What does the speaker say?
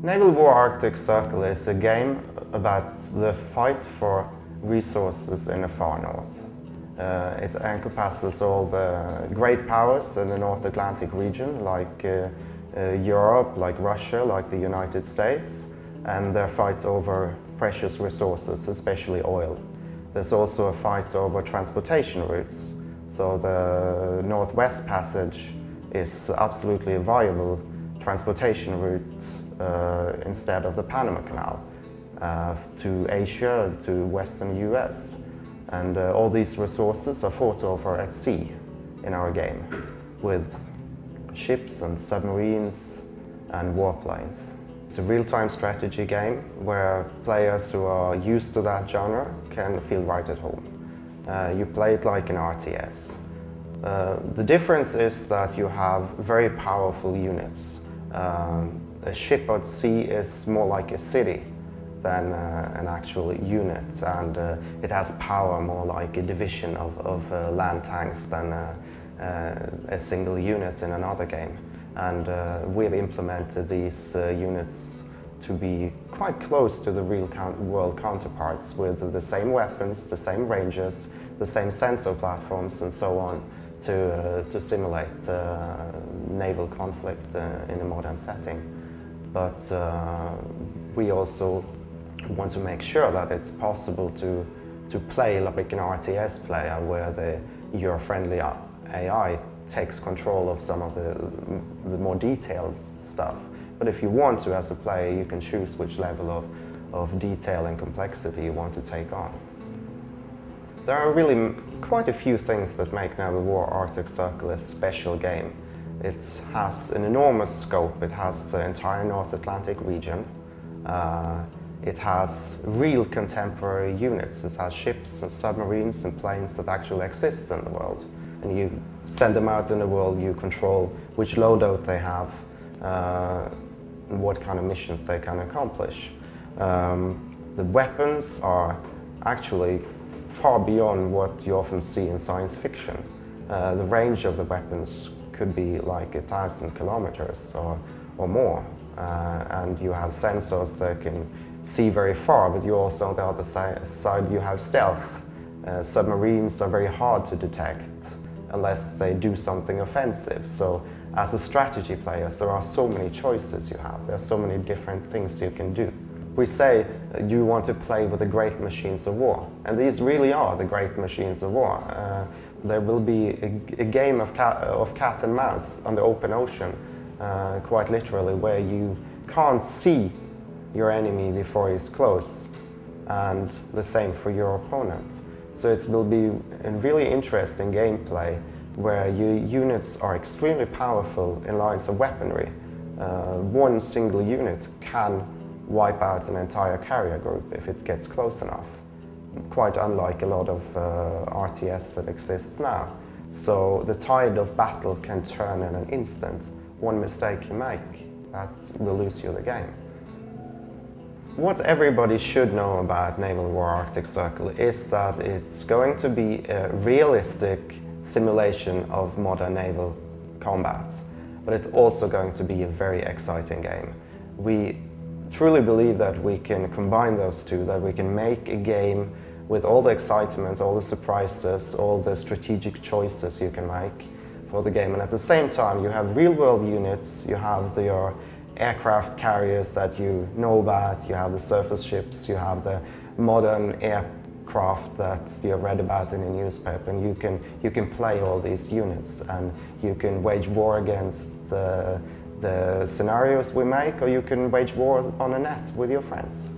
Naval War Arctic Circle is a game about the fight for resources in the far north. It encompasses all the great powers in the North Atlantic region, like Europe, like Russia, like the United States, and their fights over precious resources, especially oil. There's also a fight over transportation routes. So the Northwest Passage is absolutely a viable transportation route instead of the Panama Canal to Asia, to Western US. And all these resources are fought over at sea in our game with ships and submarines and warplanes. It's a real-time strategy game where players who are used to that genre can feel right at home. You play it like an RTS. The difference is that you have very powerful units. A ship at sea is more like a city than an actual unit, and it has power more like a division of land tanks than a single unit in another game. And we've implemented these units to be quite close to the real world counterparts, with the same weapons, the same ranges, the same sensor platforms and so on, to simulate naval conflict in a modern setting. But we also want to make sure that it's possible to play like an RTS player, where your friendly AI takes control of some of the more detailed stuff. But if you want to, as a player, you can choose which level of detail and complexity you want to take on. There are really quite a few things that make Naval War Arctic Circle a special game. It has an enormous scope. It has the entire North Atlantic region. It has real contemporary units. It has ships and submarines and planes that actually exist in the world. And you send them out in the world, you control which loadout they have, and what kind of missions they can accomplish. The weapons are actually far beyond what you often see in science fiction. The range of the weapons could be like 1,000 kilometers or more. And you have sensors that can see very far, but you also, on the other side, you have stealth. Submarines are very hard to detect unless they do something offensive. So as a strategy player, there are so many choices you have. There are so many different things you can do. We say you want to play with the great machines of war, and these really are the great machines of war. There will be a game of cat and mouse on the open ocean, quite literally, where you can't see your enemy before he's close, and the same for your opponent. So it will be a really interesting gameplay where your units are extremely powerful in lines of weaponry. One single unit can wipe out an entire carrier group if it gets close enough, quite unlike a lot of RTS that exists now. So the tide of battle can turn in an instant. One mistake you make, that will lose you the game. What everybody should know about Naval War Arctic Circle is that it's going to be a realistic simulation of modern naval combat, but it's also going to be a very exciting game. We truly believe that we can combine those two, that we can make a game with all the excitement, all the surprises, all the strategic choices you can make for the game. And at the same time, you have real-world units, you have your aircraft carriers that you know about, you have the surface ships, you have the modern aircraft that you have read about in the newspaper, and you can play all these units, and you can wage war against the scenarios we make, or you can wage war on a net with your friends.